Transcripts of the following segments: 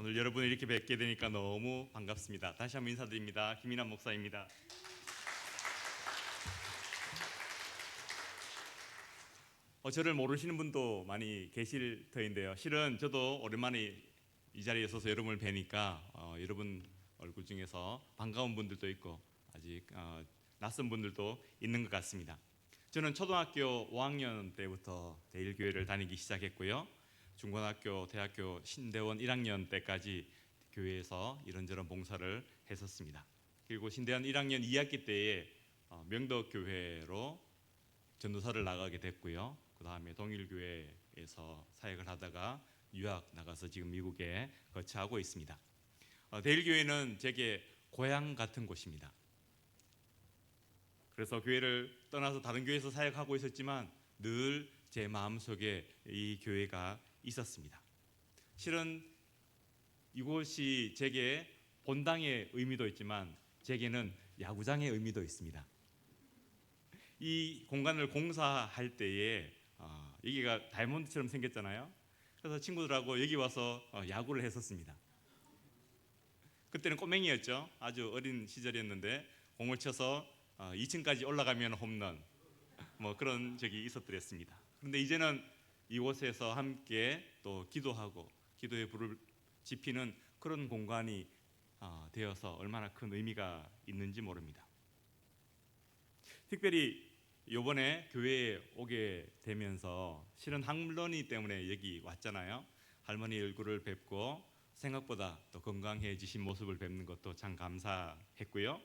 오늘 여러분을 이렇게 뵙게 되니까 너무 반갑습니다. 다시 한번 인사드립니다. 김인환 목사입니다. 저를 모르시는 분도 많이 계실 터인데요. 실은 저도 오랜만에 이 자리에 서서 여러분을 뵈니까 여러분 얼굴 중에서 반가운 분들도 있고 아직 낯선 분들도 있는 것 같습니다. 저는 초등학교 5학년 때부터 대일교회를 다니기 시작했고요. 중고등학교, 대학교 신대원 1학년 때까지 교회에서 이런저런 봉사를 했었습니다. 그리고 신대원 1학년 2학기 때에 명덕교회로 전도사를 나가게 됐고요. 그 다음에 동일교회에서 사역을 하다가 유학 나가서 지금 미국에 거처하고 있습니다. 대일교회는 제게 고향 같은 곳입니다. 그래서 교회를 떠나서 다른 교회에서 사역하고 있었지만 늘 제 마음속에 이 교회가 있었습니다. 실은 이곳이 제게 본당의 의미도 있지만 제게는 야구장의 의미도 있습니다. 이 공간을 공사할 때에 여기가 다이아몬드처럼 생겼잖아요. 그래서 친구들하고 여기 와서 야구를 했었습니다. 그때는 꼬맹이였죠. 아주 어린 시절이었는데 공을 쳐서 2층까지 올라가면 홈런 뭐 그런 적이 있었더랬습니다. 그런데 이제는 이곳에서 함께 또 기도하고 기도의 불을 지피는 그런 공간이 되어서 얼마나 큰 의미가 있는지 모릅니다. 특별히 이번에 교회에 오게 되면서 실은 할머니 때문에 여기 왔잖아요. 할머니 얼굴을 뵙고 생각보다 또 건강해지신 모습을 뵙는 것도 참 감사했고요.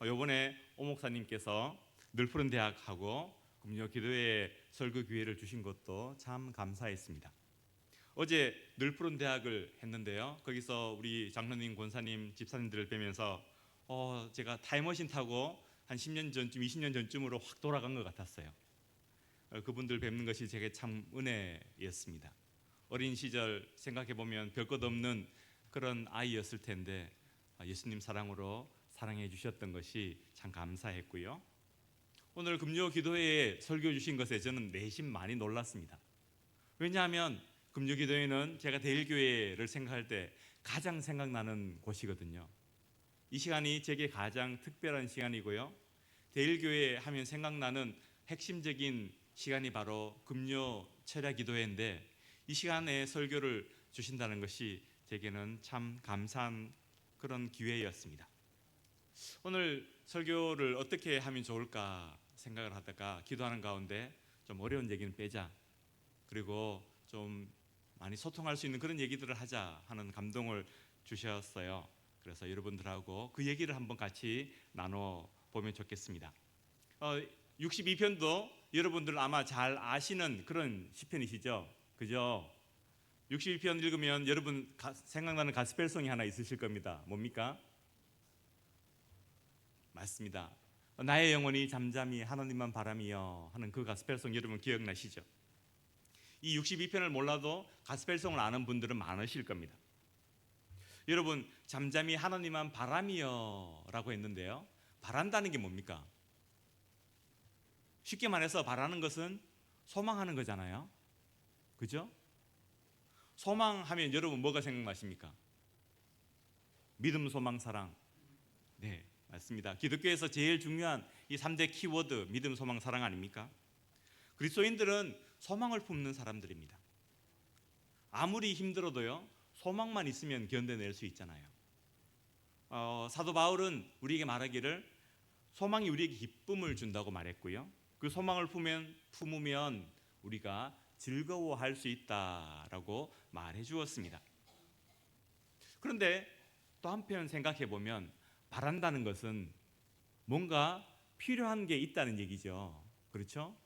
이번에 오 목사님께서 늘푸른 대학하고 금요 기도회 설교 기회를 주신 것도 참 감사했습니다. 어제 늘푸른 대학을 했는데요. 거기서 우리 장로님, 권사님, 집사님들을 뵈면서 제가 타임머신 타고 한 10년 전쯤, 20년 전쯤으로 확 돌아간 것 같았어요. 그분들 뵙는 것이 제게 참 은혜였습니다. 어린 시절 생각해보면 별것 없는 그런 아이였을 텐데 예수님 사랑으로 사랑해 주셨던 것이 참 감사했고요. 오늘 금요 기도회에 설교 주신 것에 저는 내심 많이 놀랐습니다. 왜냐하면 금요 기도회는 제가 대일교회를 생각할 때 가장 생각나는 곳이거든요. 이 시간이 제게 가장 특별한 시간이고요. 대일교회 하면 생각나는 핵심적인 시간이 바로 금요 철야 기도회인데 이 시간에 설교를 주신다는 것이 제게는 참 감사한 그런 기회였습니다. 오늘 설교를 어떻게 하면 좋을까 생각을 하다가 기도하는 가운데 좀 어려운 얘기는 빼자, 그리고 좀 많이 소통할 수 있는 그런 얘기들을 하자 하는 감동을 주셨어요. 그래서 여러분들하고 그 얘기를 한번 같이 나눠보면 좋겠습니다. 62편도 여러분들 아마 잘 아시는 그런 시편이시죠? 그죠? 62편 읽으면 여러분 생각나는 가스펠송이 하나 있으실 겁니다. 뭡니까? 맞습니다. 나의 영혼이 잠잠히 하나님만 바라며 하는 그 가스펠송 여러분 기억나시죠? 이 62편을 몰라도 가스펠송을 아는 분들은 많으실 겁니다. 여러분, 잠잠히 하나님만 바라며 라고 했는데요, 바란다는 게 뭡니까? 쉽게 말해서 바라는 것은 소망하는 거잖아요. 그죠? 소망하면 여러분 뭐가 생각나십니까? 믿음, 소망, 사랑. 네, 맞습니다. 기독교에서 제일 중요한 이 3대 키워드 믿음, 소망, 사랑 아닙니까? 그리스도인들은 소망을 품는 사람들입니다. 아무리 힘들어도요, 소망만 있으면 견뎌낼 수 있잖아요. 사도 바울은 우리에게 말하기를 소망이 우리에게 기쁨을 준다고 말했고요. 그 소망을 품으면 우리가 즐거워할 수 있다라고 말해 주었습니다. 그런데 또 한편 생각해 보면 바란다는 것은 뭔가 필요한 게 있다는 얘기죠. 그렇죠?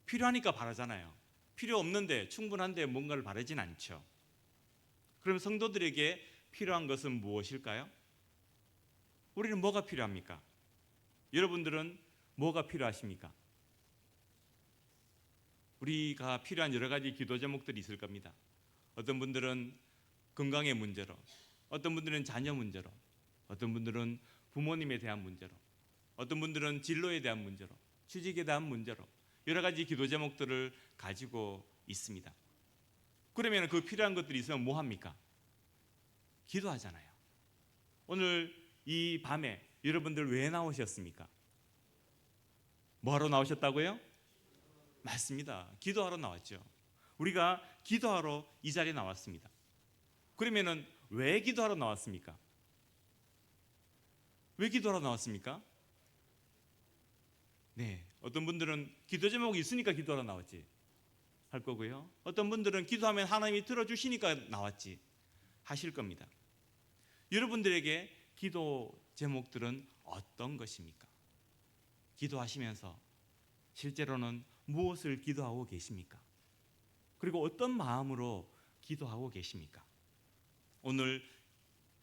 필요하니까 바라잖아요. 필요 없는데, 충분한데 뭔가를 바라진 않죠. 그럼 성도들에게 필요한 것은 무엇일까요? 우리는 뭐가 필요합니까? 여러분들은 뭐가 필요하십니까? 우리가 필요한 여러 가지 기도 제목들이 있을 겁니다. 어떤 분들은 건강의 문제로, 어떤 분들은 자녀 문제로, 어떤 분들은 부모님에 대한 문제로, 어떤 분들은 진로에 대한 문제로, 취직에 대한 문제로 여러 가지 기도 제목들을 가지고 있습니다. 그러면 그 필요한 것들이 있으면 뭐 합니까? 기도하잖아요. 오늘 이 밤에 여러분들 왜 나오셨습니까? 뭐하러 나오셨다고요? 맞습니다. 기도하러 나왔죠. 우리가 기도하러 이 자리에 나왔습니다. 그러면은 왜 기도하러 나왔습니까? 왜 기도하러 나왔습니까? 네, 어떤 분들은 기도 제목이 있으니까 기도하러 나왔지 할 거고요. 어떤 분들은 기도하면 하나님이 들어주시니까 나왔지 하실 겁니다. 여러분들에게 기도 제목들은 어떤 것입니까? 기도하시면서 실제로는 무엇을 기도하고 계십니까? 그리고 어떤 마음으로 기도하고 계십니까? 오늘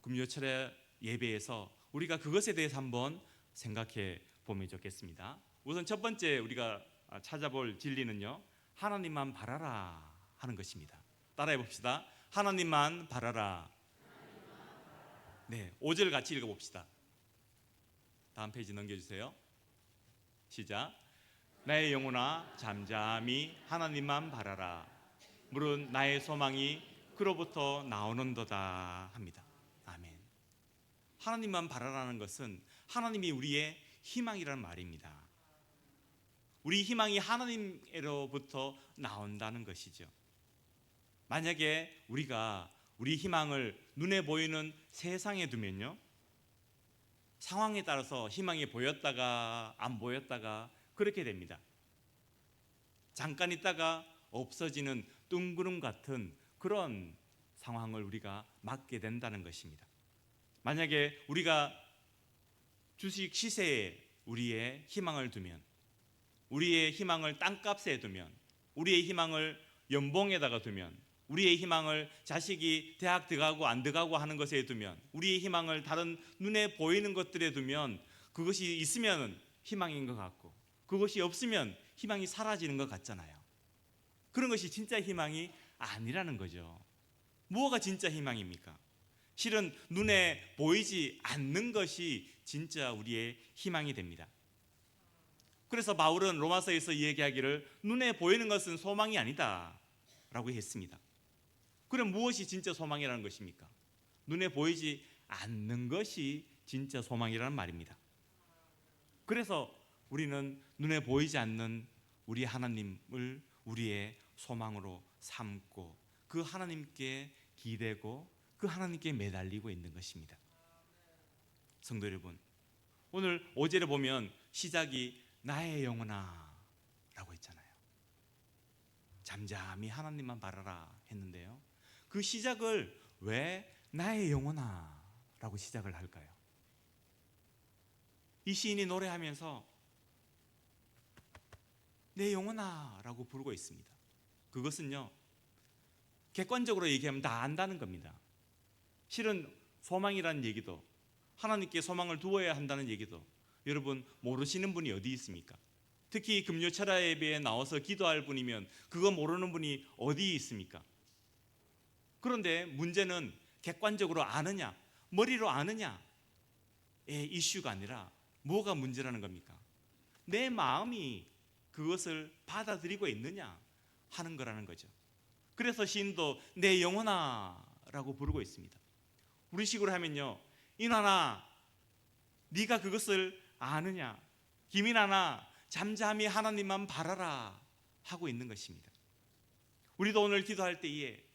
금요철의 예배에서 우리가 그것에 대해서 한번 생각해 보면 좋겠습니다. 우선 첫 번째 우리가 찾아볼 진리는요, 하나님만 바라라 하는 것입니다. 따라해 봅시다. 하나님만 바라라. 네, 5절 같이 읽어봅시다. 다음 페이지 넘겨주세요. 시작. 나의 영혼아 잠잠히 하나님만 바라라. 물은 나의 소망이 그로부터 나오는도다 합니다. 아멘. 하나님만 바라라는 것은 하나님이 우리의 희망이라는 말입니다. 우리 희망이 하나님으로부터 나온다는 것이죠. 만약에 우리가 우리 희망을 눈에 보이는 세상에 두면요, 상황에 따라서 희망이 보였다가 안 보였다가 그렇게 됩니다. 잠깐 있다가 없어지는 뜬구름 같은 그런 상황을 우리가 맞게 된다는 것입니다. 만약에 우리가 주식 시세에 우리의 희망을 두면, 우리의 희망을 땅값에 두면, 우리의 희망을 연봉에다가 두면, 우리의 희망을 자식이 대학 들어가고 안 들어가고 하는 것에 두면, 우리의 희망을 다른 눈에 보이는 것들에 두면 그것이 있으면 희망인 것 같고 그것이 없으면 희망이 사라지는 것 같잖아요. 그런 것이 진짜 희망이 아니라는 거죠. 무엇가 진짜 희망입니까? 실은 눈에 보이지 않는 것이 진짜 우리의 희망이 됩니다. 그래서 바울은 로마서에서 얘기하기를 눈에 보이는 것은 소망이 아니다 라고 했습니다. 그럼 무엇이 진짜 소망이라는 것입니까? 눈에 보이지 않는 것이 진짜 소망이라는 말입니다. 그래서 우리는 눈에 보이지 않는 우리 하나님을 우리의 소망으로 삼고 그 하나님께 기대고 그 하나님께 매달리고 있는 것입니다. 성도 여러분, 오늘 5절에 보면 시작이 나의 영혼아 라고 했잖아요. 잠잠히 하나님만 바라라 했는데요, 그 시작을 왜 나의 영혼아 라고 시작을 할까요? 이 시인이 노래하면서 내 영혼아 라고 부르고 있습니다. 그것은요, 객관적으로 얘기하면 다 안다는 겁니다. 실은 소망이라는 얘기도, 하나님께 소망을 두어야 한다는 얘기도 여러분 모르시는 분이 어디 있습니까? 특히 금요 철야 예배에 나와서 기도할 분이면 그거 모르는 분이 어디 있습니까? 그런데 문제는 객관적으로 아느냐, 머리로 아느냐의 이슈가 아니라 뭐가 문제라는 겁니까? 내 마음이 그것을 받아들이고 있느냐 하는 거라는 거죠. 그래서 시인도 내 영혼아 라고 부르고 있습니다. 우리식으로 하면요, 인하나 네가 그것을 아느냐, 김인하나 잠잠히 하나님만 바라라 하고 있는 것입니다. 우리도 오늘 기도할 때에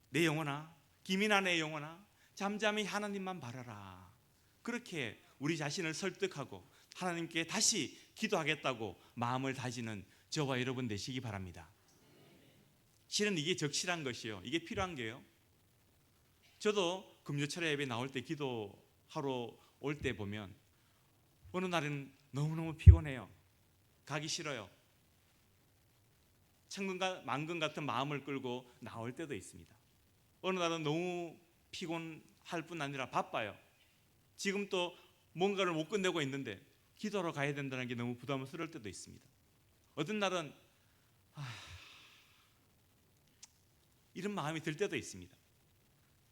내 영혼아, 김인하 내 영혼아 잠잠히 하나님만 바라라, 그렇게 우리 자신을 설득하고 하나님께 다시 기도하겠다고 마음을 다지는 저와 여러분 되시기 바랍니다. 실은 이게 적실한 것이요, 이게 필요한 게요. 저도 금요철야 예배 나올 때 기도하러 올 때 보면 어느 날은 너무너무 피곤해요. 가기 싫어요. 천근과 만근 같은 마음을 끌고 나올 때도 있습니다. 어느 날은 너무 피곤할 뿐 아니라 바빠요. 지금 또 뭔가를 못 끝내고 있는데 기도하러 가야 된다는 게 너무 부담스러울 때도 있습니다. 어떤 날은 이런 마음이 들 때도 있습니다.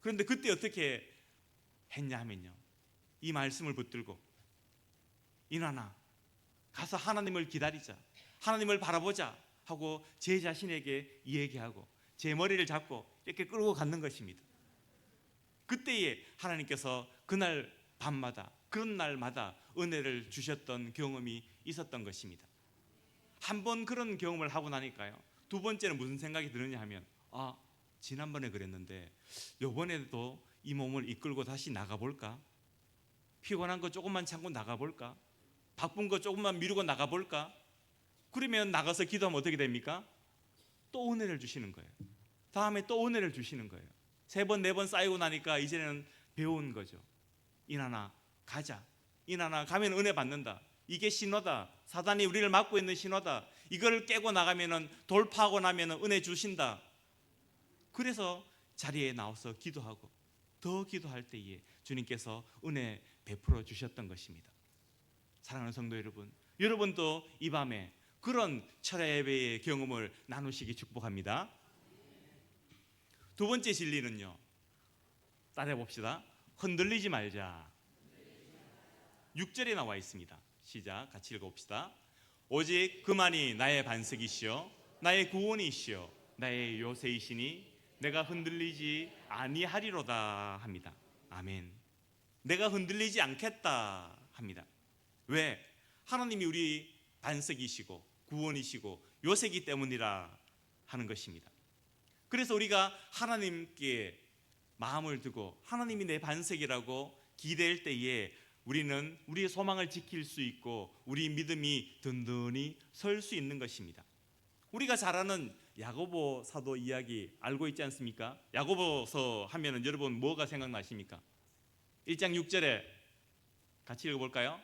그런데 그때 어떻게 했냐 하면요, 이 말씀을 붙들고 인하나 가서 하나님을 기다리자, 하나님을 바라보자 하고 제 자신에게 얘기하고 제 머리를 잡고 이렇게 끌고 가는 것입니다. 그때에 하나님께서 그날 밤마다 그런 날마다 은혜를 주셨던 경험이 있었던 것입니다. 한 번 그런 경험을 하고 나니까요, 두 번째는 무슨 생각이 드느냐 하면, 지난번에 그랬는데 이번에도 이 몸을 이끌고 다시 나가볼까? 피곤한 거 조금만 참고 나가볼까? 바쁜 거 조금만 미루고 나가볼까? 그러면 나가서 기도하면 어떻게 됩니까? 또 은혜를 주시는 거예요. 다음에 또 은혜를 주시는 거예요. 3번, 4번 쌓이고 나니까 이제는 배운 거죠. 이나나 가자. 이나나 가면 은혜 받는다. 이게 신호다. 사단이 우리를 막고 있는 신호다. 이걸 깨고 나가면, 돌파하고 나면 은혜 주신다. 그래서 자리에 나와서 기도하고 더 기도할 때에 주님께서 은혜 베풀어 주셨던 것입니다. 사랑하는 성도 여러분, 여러분도 이 밤에 그런 철야 예배의 경험을 나누시기 축복합니다. 두 번째 진리는요, 따라해 봅시다. 흔들리지 말자. 6절에 나와 있습니다. 시작, 같이 읽어봅시다. 오직 그만이 나의 반석이시요 나의 구원이시요 나의 요새이시니 내가 흔들리지 아니하리로다 합니다. 아멘. 내가 흔들리지 않겠다 합니다. 왜? 하나님이 우리 반석이시고 구원이시고 요새이기 때문이라 하는 것입니다. 그래서 우리가 하나님께 마음을 두고 하나님이 내 반석이라고 기댈 때에 우리는 우리의 소망을 지킬 수 있고 우리 믿음이 든든히 설 수 있는 것입니다. 우리가 잘 아는 야고보 사도 이야기 알고 있지 않습니까? 야고보서 하면은 여러분 뭐가 생각나십니까? 1장 6절에 같이 읽어볼까요?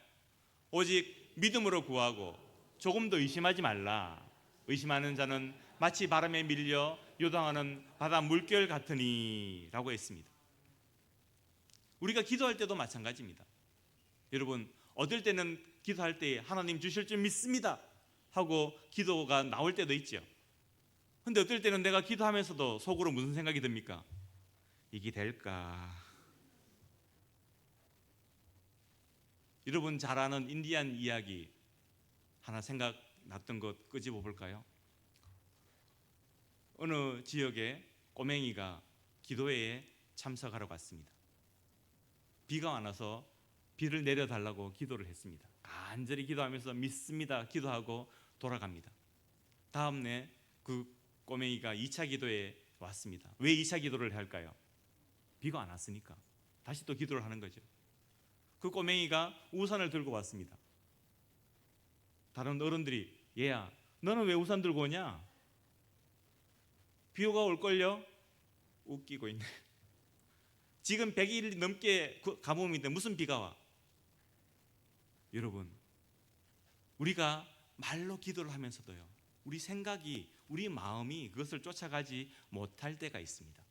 오직 믿음으로 구하고 조금도 의심하지 말라. 의심하는 자는 마치 바람에 밀려 요동하는 바다 물결 같으니 라고 했습니다. 우리가 기도할 때도 마찬가지입니다. 여러분, 어떨 때는 기도할 때 하나님 주실 줄 믿습니다 하고 기도가 나올 때도 있죠. 근데 어떨 때는 내가 기도하면서도 속으로 무슨 생각이 듭니까? 이게 될까? 여러분 잘 아는 인디안 이야기 하나 생각났던 것 끄집어 볼까요? 어느 지역에 꼬맹이가 기도회에 참석하러 갔습니다. 비가 안 와서 비를 내려달라고 기도를 했습니다. 간절히 기도하면서 믿습니다 기도하고 돌아갑니다. 다음 날 그 꼬맹이가 2차 기도에 왔습니다. 왜 2차 기도를 할까요? 비가 안 왔으니까. 다시 또 기도를 하는 거죠. 그 꼬맹이가 우산을 들고 왔습니다. 다른 어른들이, 얘야 너는 왜 우산 들고 오냐? 비가 올걸요? 웃기고 있네. 지금 100일 넘게 가뭄인데 무슨 비가 와? 여러분, 우리가 말로 기도를 하면서도요, 우리 생각이, 우리 마음이 그것을 쫓아가지 못할 때가 있습니다.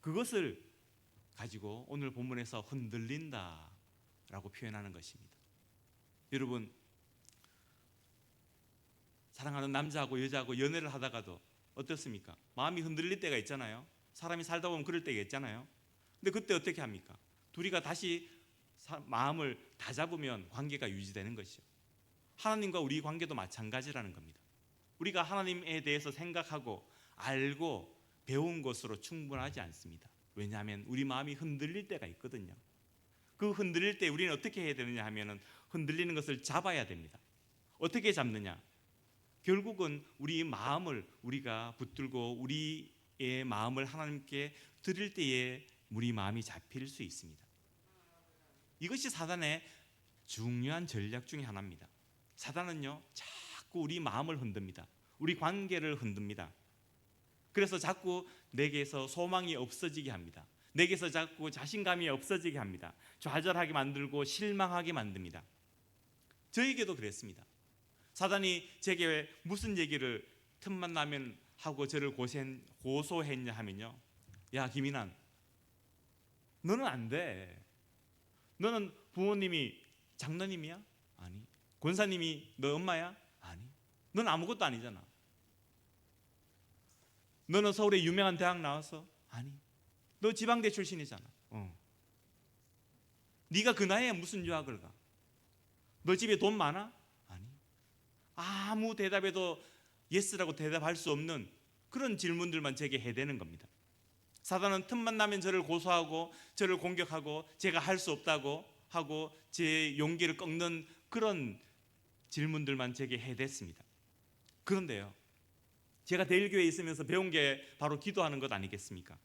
그것을 가지고 오늘 본문에서 흔들린다라고 표현하는 것입니다. 여러분, 사랑하는 남자하고 여자하고 연애를 하다가도 어떻습니까? 마음이 흔들릴 때가 있잖아요. 사람이 살다 보면 그럴 때가 있잖아요. 근데 그때 어떻게 합니까? 둘이가 다시 마음을 다잡으면 관계가 유지되는 것이죠. 하나님과 우리 관계도 마찬가지라는 겁니다. 우리가 하나님에 대해서 생각하고 알고 배운 것으로 충분하지 않습니다. 왜냐하면 우리 마음이 흔들릴 때가 있거든요. 그 흔들릴 때 우리는 어떻게 해야 되느냐 하면은 흔들리는 것을 잡아야 됩니다. 어떻게 잡느냐? 결국은 우리 마음을 우리가 붙들고 우리의 마음을 하나님께 드릴 때에 우리 마음이 잡힐 수 있습니다. 이것이 사단의 중요한 전략 중에 하나입니다. 사단은요, 자꾸 우리 마음을 흔듭니다. 우리 관계를 흔듭니다. 그래서 자꾸 내게서 소망이 없어지게 합니다. 내게서 자꾸 자신감이 없어지게 합니다. 좌절하게 만들고 실망하게 만듭니다. 저에게도 그랬습니다. 사단이 제게 무슨 얘기를 틈만 나면 하고 저를 고소했냐 하면요, 야 김인환, 너는 안 돼. 너는 부모님이 장로님이야? 아니. 권사님이 너 엄마야? 아니. 넌 아무것도 아니잖아. 너는 서울의 유명한 대학 나왔어? 아니. 너 지방대 출신이잖아. 네가 그 나이에 무슨 유학을 가? 너 집에 돈 많아? 아니. 아무 대답에도 예스라고 대답할 수 없는 그런 질문들만 제게 해대는 겁니다. 사단은 틈만 나면 저를 고소하고 저를 공격하고 제가 할 수 없다고 하고 제 용기를 꺾는 그런 질문들만 제게 해댔습니다. 그런데요, 제가 대일교회에 있으면서 배운 게 바로 기도하는 것 아니겠습니까?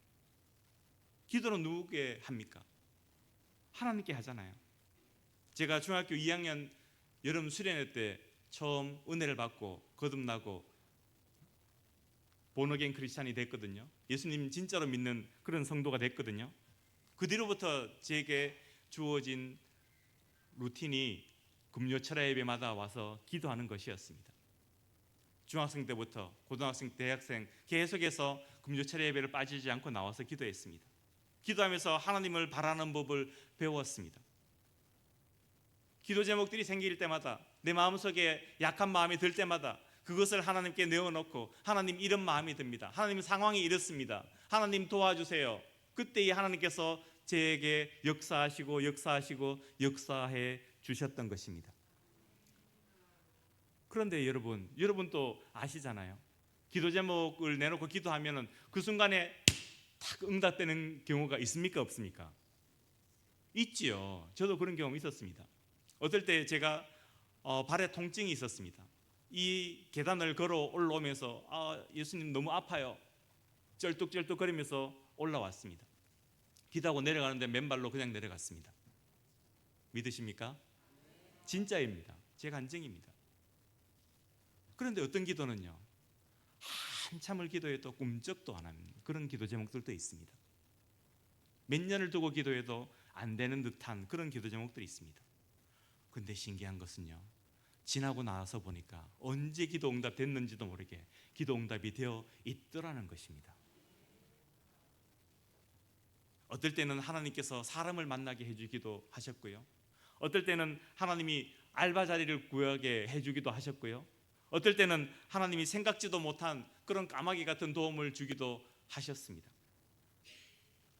기도는 누구에게 합니까? 하나님께 하잖아요. 제가 중학교 2학년 여름 수련회 때 처음 은혜를 받고 거듭나고 본어게인 크리스찬이 됐거든요. 예수님 진짜로 믿는 그런 성도가 됐거든요. 그 뒤로부터 제게 주어진 루틴이 금요 철야 예배마다 와서 기도하는 것이었습니다. 중학생 때부터 고등학생, 대학생 계속해서 금요 철야 예배를 빠지지 않고 나와서 기도했습니다. 기도하면서 하나님을 바라는 법을 배웠습니다. 기도 제목들이 생길 때마다, 내 마음속에 약한 마음이 들 때마다 그것을 하나님께 내어놓고, 하나님 이런 마음이 듭니다, 하나님 상황이 이렇습니다, 하나님 도와주세요. 그때 하나님께서 제게 역사하시고 역사해 주셨던 것입니다. 그런데 여러분 또 아시잖아요. 기도 제목을 내놓고 기도하면 그 순간에 탁 응답되는 경우가 있습니까? 없습니까? 있지요. 저도 그런 경험이 있었습니다. 어떨 때 제가 발에 통증이 있었습니다. 이 계단을 걸어 올라오면서 예수님 너무 아파요, 쩔뚝쩔뚝거리면서 올라왔습니다. 기도하고 내려가는데 맨발로 그냥 내려갔습니다. 믿으십니까? 진짜입니다. 제 간증입니다. 그런데 어떤 기도는요, 한참을 기도해도 꿈쩍도 안 하는 그런 기도 제목들도 있습니다. 몇 년을 두고 기도해도 안 되는 듯한 그런 기도 제목들이 있습니다. 그런데 신기한 것은요, 지나고 나서 보니까 언제 기도 응답 됐는지도 모르게 기도 응답이 되어 있더라는 것입니다. 어떨 때는 하나님께서 사람을 만나게 해주기도 하셨고요, 어떨 때는 하나님이 알바 자리를 구하게 해주기도 하셨고요, 어떨 때는 하나님이 생각지도 못한 그런 까마귀 같은 도움을 주기도 하셨습니다.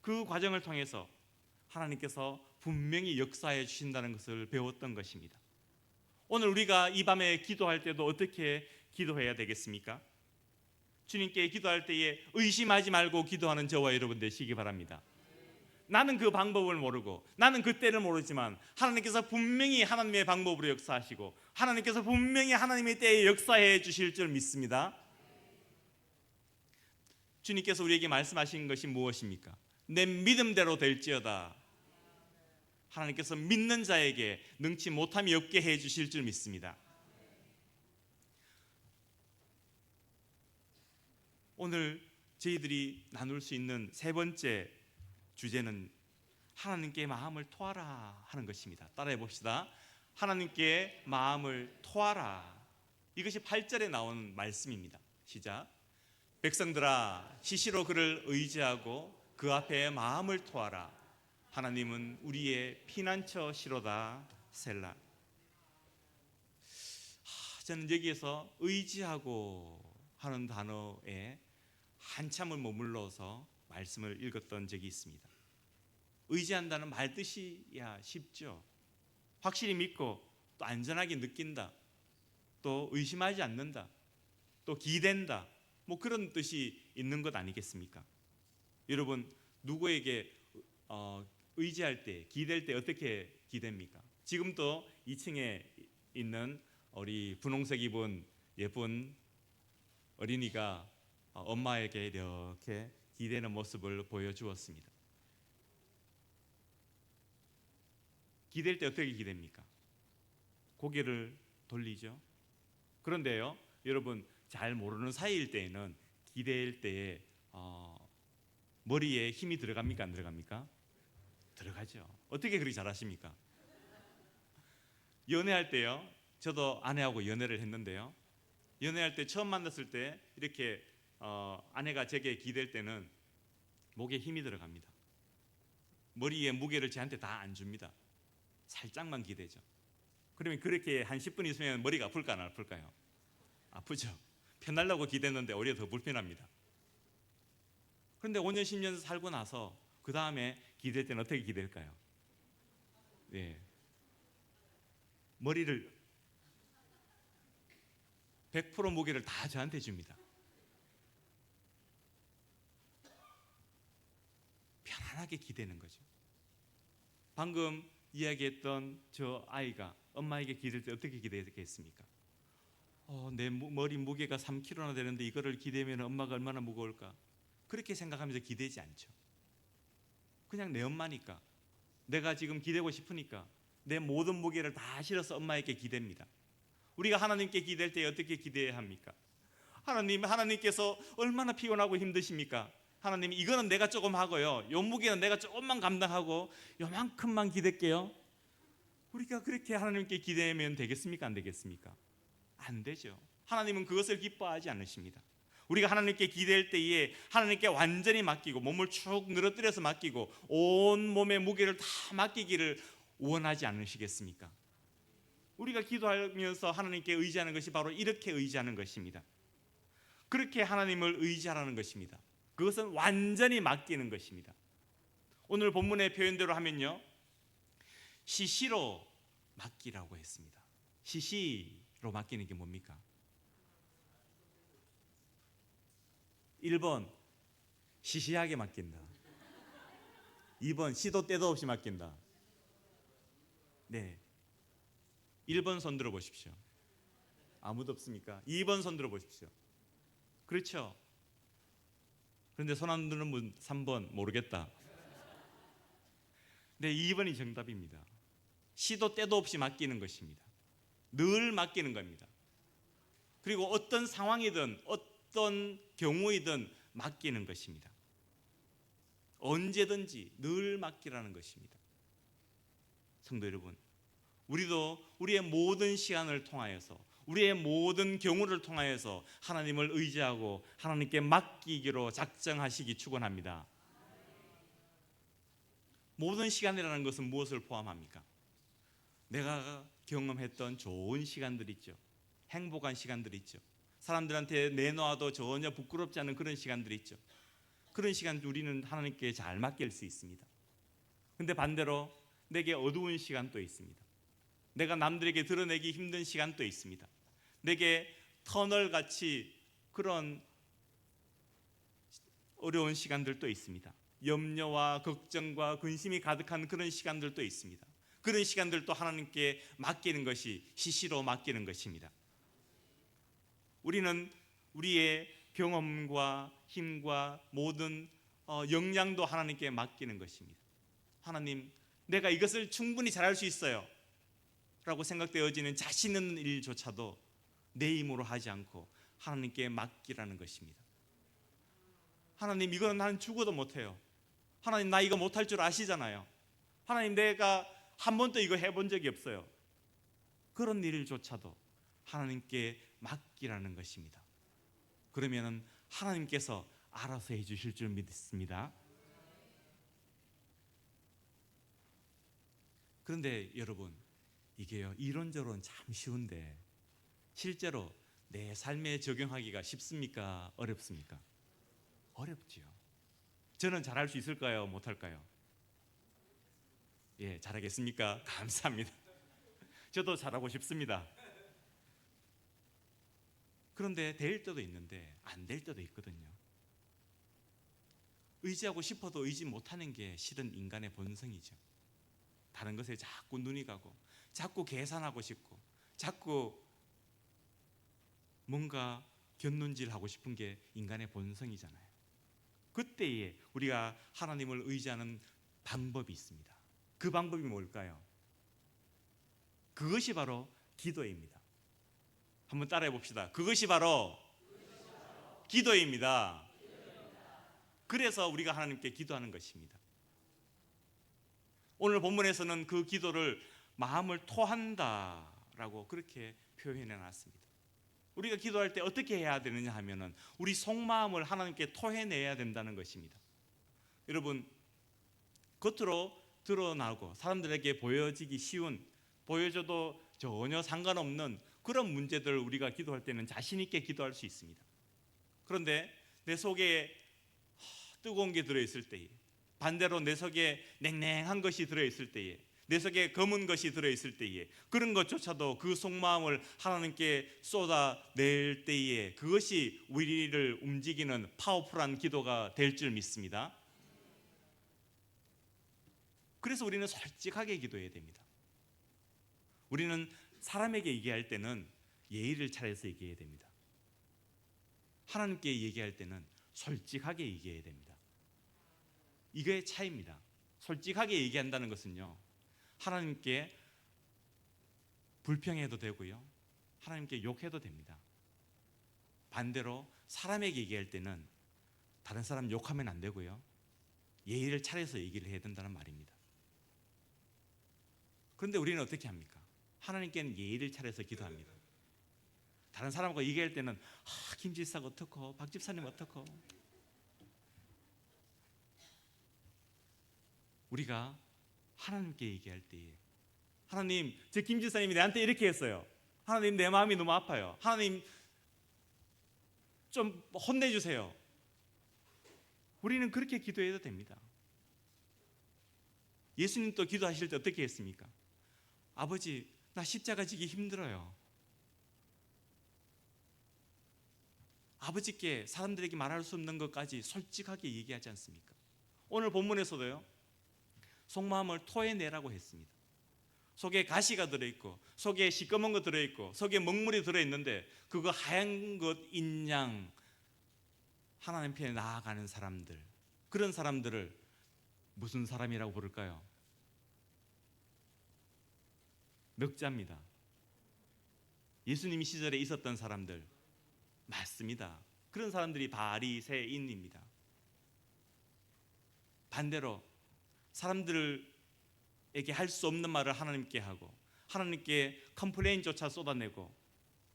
그 과정을 통해서 하나님께서 분명히 역사해 주신다는 것을 배웠던 것입니다. 오늘 우리가 이 밤에 기도할 때도 어떻게 기도해야 되겠습니까? 주님께 기도할 때에 의심하지 말고 기도하는 저와 여러분 되시기 바랍니다. 나는 그 방법을 모르고, 나는 그 때를 모르지만 하나님께서 분명히 하나님의 방법으로 역사하시고, 하나님께서 분명히 하나님의 때에 역사해 주실 줄 믿습니다. 주님께서 우리에게 말씀하신 것이 무엇입니까? 내 믿음대로 될지어다. 하나님께서 믿는 자에게 능치 못함이 없게 해 주실 줄 믿습니다. 오늘 저희들이 나눌 수 있는 세 번째 주제는 하나님께 마음을 토하라 하는 것입니다. 따라해 봅시다. 하나님께 마음을 토하라. 이것이 8절에 나온 말씀입니다. 시작. 백성들아, 시시로 그를 의지하고 그 앞에 마음을 토하라. 하나님은 우리의 피난처시로다. 셀라. 저는 여기에서 의지하고 하는 단어에 한참을 머물러서 말씀을 읽었던 적이 있습니다. 의지한다는 말 뜻이야 쉽죠. 확실히 믿고 또 안전하게 느낀다, 또 의심하지 않는다, 또 기댄다, 뭐 그런 뜻이 있는 것 아니겠습니까? 여러분, 누구에게 의지할 때, 기댈 때 어떻게 기댑니까? 지금도 2층에 있는 우리 분홍색 입은 예쁜 어린이가 엄마에게 이렇게 기대는 모습을 보여주었습니다. 기댈 때 어떻게 기댑니까? 고개를 돌리죠. 그런데요, 여러분, 잘 모르는 사이일 때에는 기댈 때에 머리에 힘이 들어갑니까? 안 들어갑니까? 들어가죠. 어떻게 그렇게 잘하십니까? 연애할 때요, 저도 아내하고 연애를 했는데요, 연애할 때 처음 만났을 때 이렇게 아내가 제게 기댈 때는 목에 힘이 들어갑니다. 머리에 무게를 저한테 다 안 줍니다. 살짝만 기대죠. 그러면 그렇게 한 10분 있으면 머리가 아플까 안 아플까요? 아프죠. 편하려고 기댔는데 오히려 더 불편합니다. 그런데 5년 10년 살고 나서 그 다음에 기댈 때는 어떻게 기댈까요? 네. 머리를 100% 무게를 다 저한테 줍니다. 편안하게 기대는 거죠. 방금 이야기했던 저 아이가 엄마에게 기댈 때 어떻게 기대했겠습니까? 내 머리 무게가 3kg나 되는데 이거를 기대면 엄마가 얼마나 무거울까? 그렇게 생각하면서 기대지 않죠. 그냥 내 엄마니까, 내가 지금 기대고 싶으니까 내 모든 무게를 다 실어서 엄마에게 기댑니다. 우리가 하나님께 기댈 때 어떻게 기대해야 합니까? 하나님께서 얼마나 피곤하고 힘드십니까? 하나님, 이거는 내가 조금 하고요, 요 무게는 내가 조금만 감당하고 요만큼만 기댈게요. 우리가 그렇게 하나님께 기대면 되겠습니까? 안 되겠습니까? 안 되죠. 하나님은 그것을 기뻐하지 않으십니다. 우리가 하나님께 기댈 때에 하나님께 완전히 맡기고 몸을 축 늘어뜨려서 맡기고 온 몸의 무게를 다 맡기기를 원하지 않으시겠습니까? 우리가 기도하면서 하나님께 의지하는 것이 바로 이렇게 의지하는 것입니다. 그렇게 하나님을 의지하라는 것입니다. 그것은 완전히 맡기는 것입니다. 오늘 본문의 표현대로 하면요, 시시로 맡기라고 했습니다. 시시로 맡기는 게 뭡니까? 1번 시시하게 맡긴다. 2번 시도 때도 없이 맡긴다. 네, 1번 손 들어 보십시오. 아무도 없습니까? 2번 손 들어 보십시오. 그렇죠? 그런데 손 안 드는 분 3번 모르겠다. 네, 2번이 정답입니다. 시도 때도 없이 맡기는 것입니다. 늘 맡기는 겁니다. 그리고 어떤 상황이든 어떤 경우이든 맡기는 것입니다. 언제든지 늘 맡기라는 것입니다. 성도 여러분, 우리도 우리의 모든 시간을 통하여서, 우리의 모든 경우를 통하여서 하나님을 의지하고 하나님께 맡기기로 작정하시기 축원합니다. 모든 시간이라는 것은 무엇을 포함합니까? 내가 경험했던 좋은 시간들 있죠. 행복한 시간들 있죠. 사람들한테 내놓아도 전혀 부끄럽지 않은 그런 시간들이 있죠. 그런 시간 우리는 하나님께 잘 맡길 수 있습니다. 근데 반대로 내게 어두운 시간도 있습니다. 내가 남들에게 드러내기 힘든 시간도 있습니다. 내게 터널같이 그런 어려운 시간들도 있습니다. 염려와 걱정과 근심이 가득한 그런 시간들도 있습니다. 그런 시간들도 하나님께 맡기는 것이 시시로 맡기는 것입니다. 우리는 우리의 경험과 힘과 모든 역량도 하나님께 맡기는 것입니다. 하나님, 내가 이것을 충분히 잘할 수 있어요 라고 생각되어지는 자신 있는 일조차도 내 힘으로 하지 않고 하나님께 맡기라는 것입니다. 하나님, 이거는 나는 죽어도 못해요. 하나님, 나 이거 못할 줄 아시잖아요. 하나님, 내가 한 번도 이거 해본 적이 없어요. 그런 일조차도 하나님께 맡기라는 것입니다. 그러면 하나님께서 알아서 해주실 줄 믿습니다. 그런데 여러분, 이게요, 이론적으로는 참 쉬운데 실제로 내 삶에 적용하기가 쉽습니까? 어렵습니까? 어렵지요. 저는 잘할 수 있을까요? 못할까요? 예, 잘하겠습니까? 감사합니다. 저도 잘하고 싶습니다. 그런데 될 때도 있는데 안 될 때도 있거든요. 의지하고 싶어도 의지 못하는 게 실은 인간의 본성이죠. 다른 것에 자꾸 눈이 가고 자꾸 계산하고 싶고 자꾸 뭔가 곁눈질하고 싶은 게 인간의 본성이잖아요. 그때에 우리가 하나님을 의지하는 방법이 있습니다. 그 방법이 뭘까요? 그것이 바로 기도입니다. 한번 따라해 봅시다. 그것이 바로 기도입니다. 그래서 우리가 하나님께 기도하는 것입니다. 오늘 본문에서는 그 기도를 마음을 토한다라고 그렇게 표현해 놨습니다. 우리가 기도할 때 어떻게 해야 되느냐 하면은 우리 속마음을 하나님께 토해내야 된다는 것입니다. 여러분, 겉으로 드러나고 사람들에게 보여지기 쉬운, 보여줘도 전혀 상관없는 그런 문제들을 우리가 기도할 때는 자신 있게 기도할 수 있습니다. 그런데 내 속에 뜨거운 게 들어있을 때에, 반대로 내 속에 냉랭한 것이 들어있을 때에, 내 속에 검은 것이 들어있을 때에, 그런 것조차도 그 속마음을 하나님께 쏟아낼 때에 그것이 우리를 움직이는 파워풀한 기도가 될 줄 믿습니다. 그래서 우리는 솔직하게 기도해야 됩니다. 우리는 사람에게 얘기할 때는 예의를 차려서 얘기해야 됩니다. 하나님께 얘기할 때는 솔직하게 얘기해야 됩니다. 이거의 차이입니다. 솔직하게 얘기한다는 것은요, 하나님께 불평해도 되고요, 하나님께 욕해도 됩니다. 반대로 사람에게 얘기할 때는 다른 사람 욕하면 안 되고요, 예의를 차려서 얘기를 해야 된다는 말입니다. 그런데 우리는 어떻게 합니까? 하나님께는 예의를 차려서 기도합니다. 다른 사람과 얘기할 때는 김 집사가 어떻고, 박 집사님 어떻고. 우리가 하나님께 얘기할 때에, 하나님, 저 김 집사님이 나한테 이렇게 했어요. 하나님, 내 마음이 너무 아파요. 하나님, 좀 혼내주세요. 우리는 그렇게 기도해도 됩니다. 예수님도 기도하실 때 어떻게 했습니까? 아버지, 나 십자가 지기 힘들어요. 아버지께 사람들에게 말할 수 없는 것까지 솔직하게 얘기하지 않습니까? 오늘 본문에서도요, 속마음을 토해내라고 했습니다. 속에 가시가 들어있고, 속에 시꺼먼 거 들어있고, 속에 먹물이 들어있는데 그거 하얀 것 인양 하나님 편에 나아가는 사람들, 그런 사람들을 무슨 사람이라고 부를까요? 넉자입니다. 예수님 시절에 있었던 사람들 맞습니다. 그런 사람들이 바리새인입니다. 반대로 사람들에게 할 수 없는 말을 하나님께 하고, 하나님께 컴플레인조차 쏟아내고,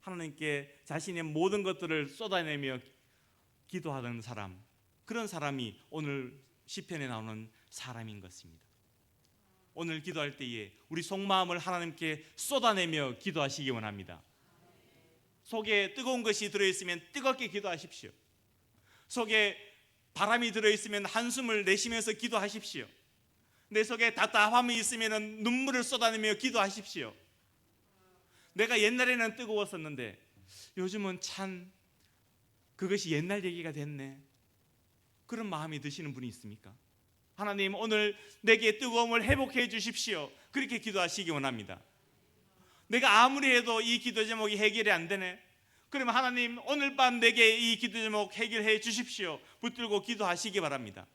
하나님께 자신의 모든 것들을 쏟아내며 기도하는 사람, 그런 사람이 오늘 시편에 나오는 사람인 것입니다. 오늘 기도할 때에 우리 속마음을 하나님께 쏟아내며 기도하시기 원합니다. 속에 뜨거운 것이 들어있으면 뜨겁게 기도하십시오. 속에 바람이 들어있으면 한숨을 내쉬면서 기도하십시오. 내 속에 답답함이 있으면 눈물을 쏟아내며 기도하십시오. 내가 옛날에는 뜨거웠었는데 요즘은 참 그것이 옛날 얘기가 됐네, 그런 마음이 드시는 분이 있습니까? 하나님, 오늘 내게 뜨거움을 회복해 주십시오. 그렇게 기도하시기 원합니다. 내가 아무리 해도 이 기도 제목이 해결이 안 되네, 그러면 하나님, 오늘 밤 내게 이 기도 제목 해결해 주십시오. 붙들고 기도하시기 바랍니다.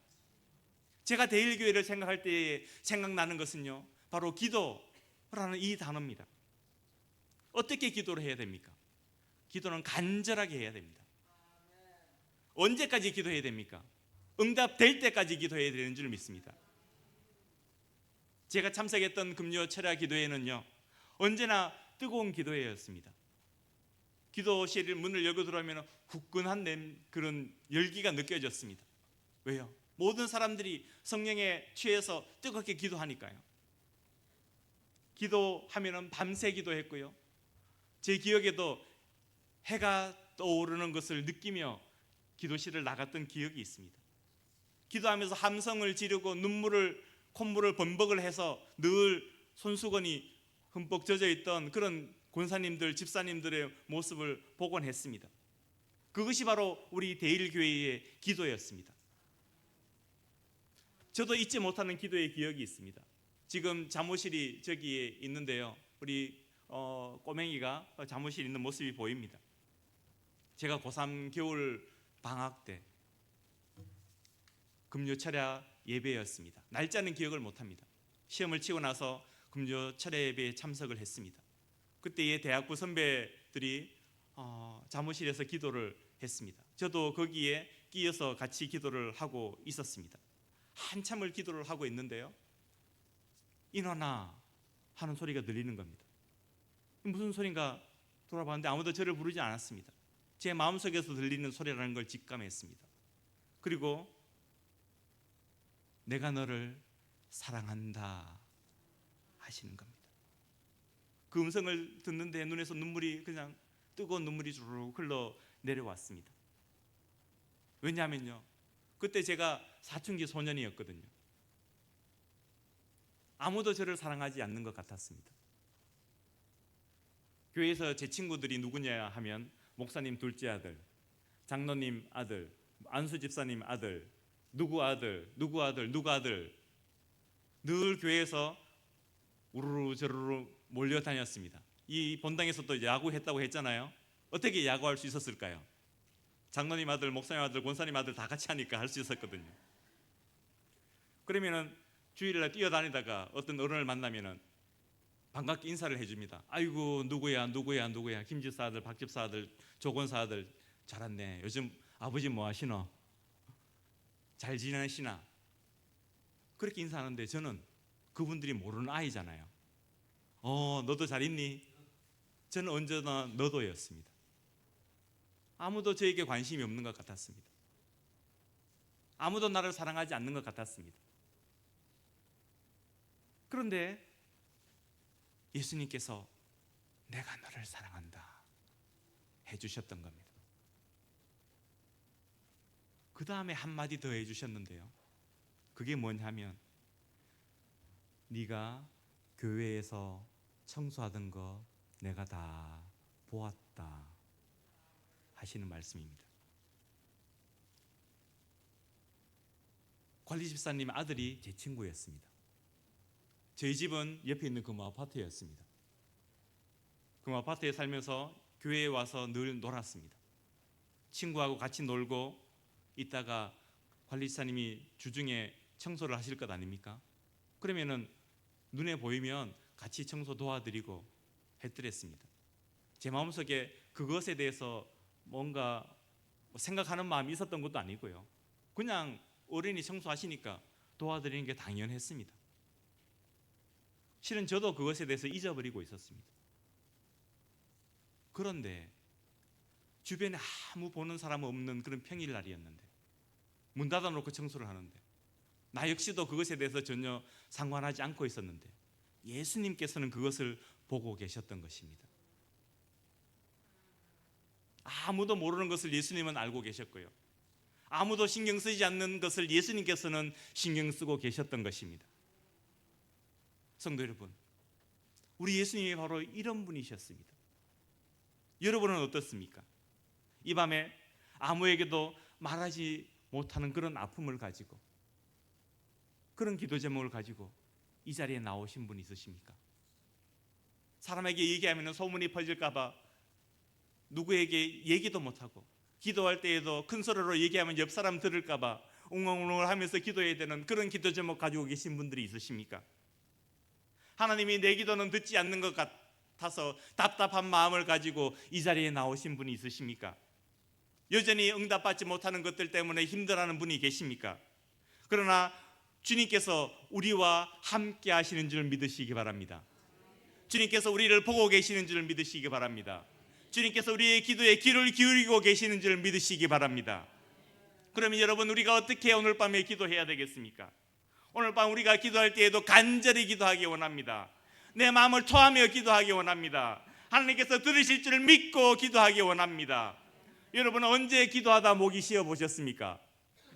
제가 대일교회를 생각할 때 생각나는 것은요, 바로 기도라는 이 단어입니다. 어떻게 기도를 해야 됩니까? 기도는 간절하게 해야 됩니다. 언제까지 기도해야 됩니까? 응답될 때까지 기도해야 되는 줄 믿습니다. 제가 참석했던 금요 철야 기도회는요, 언제나 뜨거운 기도회였습니다. 기도실 문을 열고 들어오면 후끈한 그런 열기가 느껴졌습니다. 왜요? 모든 사람들이 성령에 취해서 뜨겁게 기도하니까요. 기도하면 밤새 기도했고요, 제 기억에도 해가 떠오르는 것을 느끼며 기도실을 나갔던 기억이 있습니다. 기도하면서 함성을 지르고 콧물을 범벅을 해서 늘 손수건이 흠뻑 젖어 있던 그런 권사님들, 집사님들의 모습을 보곤 했습니다. 그것이 바로 우리 대일교회의 기도였습니다. 저도 잊지 못하는 기도의 기억이 있습니다. 지금 잠옷실이 저기에 있는데요, 우리 꼬맹이가 잠옷실에 있는 모습이 보입니다. 제가 고3 겨울 방학 때 금요 철야 예배였습니다. 날짜는 기억을 못합니다. 시험을 치고 나서 금요 철야 예배에 참석을 했습니다. 그때의 대학부 선배들이 잠옷실에서 기도를 했습니다. 저도 거기에 끼어서 같이 기도를 하고 있었습니다. 한참을 기도를 하고 있는데요, 일어나 하는 소리가 들리는 겁니다. 무슨 소린가 돌아봤는데 아무도 저를 부르지 않았습니다. 제 마음속에서 들리는 소리라는 걸 직감했습니다. 그리고 내가 너를 사랑한다 하시는 겁니다. 그 음성을 듣는데 눈에서 눈물이, 그냥 뜨거운 눈물이 주르륵 흘러 내려왔습니다. 왜냐하면요, 그때 제가 사춘기 소년이었거든요. 아무도 저를 사랑하지 않는 것 같았습니다. 교회에서 제 친구들이 누구냐 하면 목사님 둘째 아들, 장로님 아들, 안수 집사님 아들, 누구 아들, 누구 아들, 누구 아들, 늘 교회에서 우르르 저르르 몰려다녔습니다. 이 본당에서도 야구했다고 했잖아요. 어떻게 야구할 수 있었을까요? 장로님 아들, 목사님 아들, 권사님 아들 다 같이 하니까 할 수 있었거든요. 그러면은 주일날 뛰어다니다가 어떤 어른을 만나면은 반갑게 인사를 해줍니다. 아이고 누구야 김집사 아들, 박집사 아들, 조권사 아들 잘 왔네. 요즘 아버지 뭐 하시노? 잘 지내시나? 그렇게 인사하는데 저는 그분들이 모르는 아이잖아요. 너도 잘 있니? 저는 언제나 너도였습니다. 아무도 저에게 관심이 없는 것 같았습니다. 아무도 나를 사랑하지 않는 것 같았습니다. 그런데 예수님께서 내가 너를 사랑한다 해주셨던 겁니다. 그 다음에 한마디 더 해주셨는데요, 그게 뭐냐면 네가 교회에서 청소하던 거 내가 다 보았다 하시는 말씀입니다. 관리집사님 아들이 제 친구였습니다. 저희 집은 옆에 있는 금호 아파트였습니다. 금호 아파트에 살면서 교회에 와서 늘 놀았습니다. 친구하고 같이 놀고 있다가 관리집사님이 주중에 청소를 하실 것 아닙니까? 그러면은 눈에 보이면 같이 청소 도와드리고 했더랬습니다. 제 마음속에 그것에 대해서 뭔가 생각하는 마음이 있었던 것도 아니고요, 그냥 어른이 청소하시니까 도와드리는 게 당연했습니다. 실은 저도 그것에 대해서 잊어버리고 있었습니다. 그런데 주변에 아무 보는 사람 없는 그런 평일날이었는데 문 닫아놓고 청소를 하는데 나 역시도 그것에 대해서 전혀 상관하지 않고 있었는데 예수님께서는 그것을 보고 계셨던 것입니다. 아무도 모르는 것을 예수님은 알고 계셨고요, 아무도 신경 쓰지 않는 것을 예수님께서는 신경 쓰고 계셨던 것입니다. 성도 여러분, 우리 예수님이 바로 이런 분이셨습니다. 여러분은 어떻습니까? 이 밤에 아무에게도 말하지 못하는 그런 아픔을 가지고, 그런 기도 제목을 가지고 이 자리에 나오신 분 있으십니까? 사람에게 얘기하면 소문이 퍼질까 봐 누구에게 얘기도 못하고, 기도할 때에도 큰 소리로 얘기하면 옆 사람 들을까 봐 웅웅웅 하면서 기도해야 되는 그런 기도 제목 가지고 계신 분들이 있으십니까? 하나님이 내 기도는 듣지 않는 것 같아서 답답한 마음을 가지고 이 자리에 나오신 분이 있으십니까? 여전히 응답받지 못하는 것들 때문에 힘들어하는 분이 계십니까? 그러나 주님께서 우리와 함께 하시는 줄 믿으시기 바랍니다. 주님께서 우리를 보고 계시는 줄 믿으시기 바랍니다. 주님께서 우리의 기도에 귀를 기울이고 계시는 줄 믿으시기 바랍니다. 그러면 여러분, 우리가 어떻게 오늘 밤에 기도해야 되겠습니까? 오늘 밤 우리가 기도할 때에도 간절히 기도하기 원합니다. 내 마음을 토하며 기도하기 원합니다. 하나님께서 들으실 줄 믿고 기도하기 원합니다. 여러분은 언제 기도하다 목이 쉬어 보셨습니까?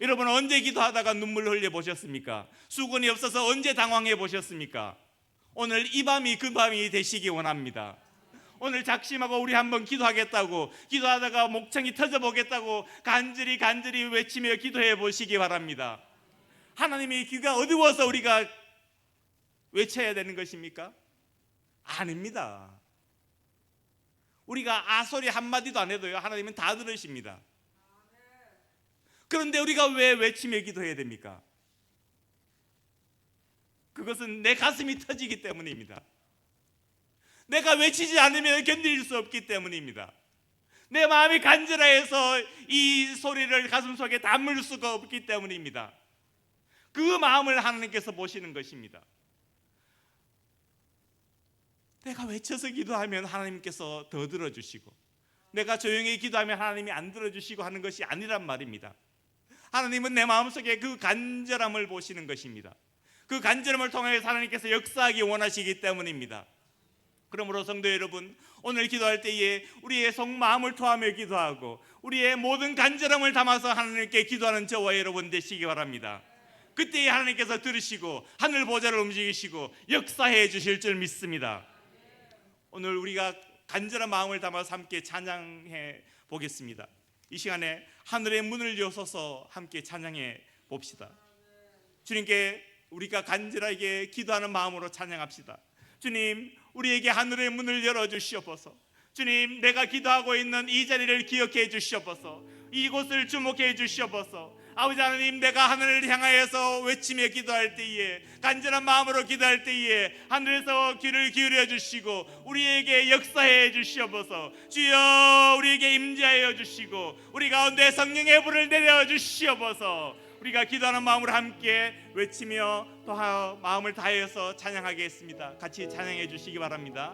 여러분은 언제 기도하다가 눈물 흘려 보셨습니까? 수건이 없어서 언제 당황해 보셨습니까? 오늘 이 밤이 그 밤이 되시기 원합니다. 오늘 작심하고 우리 한번 기도하겠다고, 기도하다가 목청이 터져 보겠다고 간절히 외치며 기도해 보시기 바랍니다. 하나님의 귀가 어두워서 우리가 외쳐야 되는 것입니까? 아닙니다. 우리가 아소리 한마디도 안 해도요, 하나님은 다 들으십니다. 그런데 우리가 왜 외치며 기도해야 됩니까? 그것은 내 가슴이 터지기 때문입니다. 내가 외치지 않으면 견딜 수 없기 때문입니다. 내 마음이 간절해서 이 소리를 가슴속에 담을 수가 없기 때문입니다. 그 마음을 하나님께서 보시는 것입니다. 내가 외쳐서 기도하면 하나님께서 더 들어주시고, 내가 조용히 기도하면 하나님이 안 들어주시고 하는 것이 아니란 말입니다. 하나님은 내 마음속에 그 간절함을 보시는 것입니다. 그 간절함을 통해 하나님께서 역사하기 원하시기 때문입니다. 그러므로 성도 여러분, 오늘 기도할 때에 우리의 속마음을 토하며 기도하고 우리의 모든 간절함을 담아서 하나님께 기도하는 저와 여러분 되시기 바랍니다. 그때 하나님께서 들으시고 하늘 보좌를 움직이시고 역사해 주실 줄 믿습니다. 오늘 우리가 간절한 마음을 담아서 함께 찬양해 보겠습니다. 이 시간에 하늘의 문을 여셔서 함께 찬양해 봅시다. 주님께 우리가 간절하게 기도하는 마음으로 찬양합시다. 주님, 우리에게 하늘의 문을 열어주시옵소서. 주님, 내가 기도하고 있는 이 자리를 기억해 주시옵소서. 이곳을 주목해 주시옵소서. 아버지 하나님, 내가 하늘을 향하여서 외치며 기도할 때에, 간절한 마음으로 기도할 때에 하늘에서 귀를 기울여 주시고 우리에게 역사해 주시옵소서. 주여, 우리에게 임재하여 주시고 우리 가운데 성령의 불을 내려 주시옵소서. 우리가 기도하는 마음으로 함께 외치며 또 마음을 다해서 찬양하겠습니다. 같이 찬양해 주시기 바랍니다.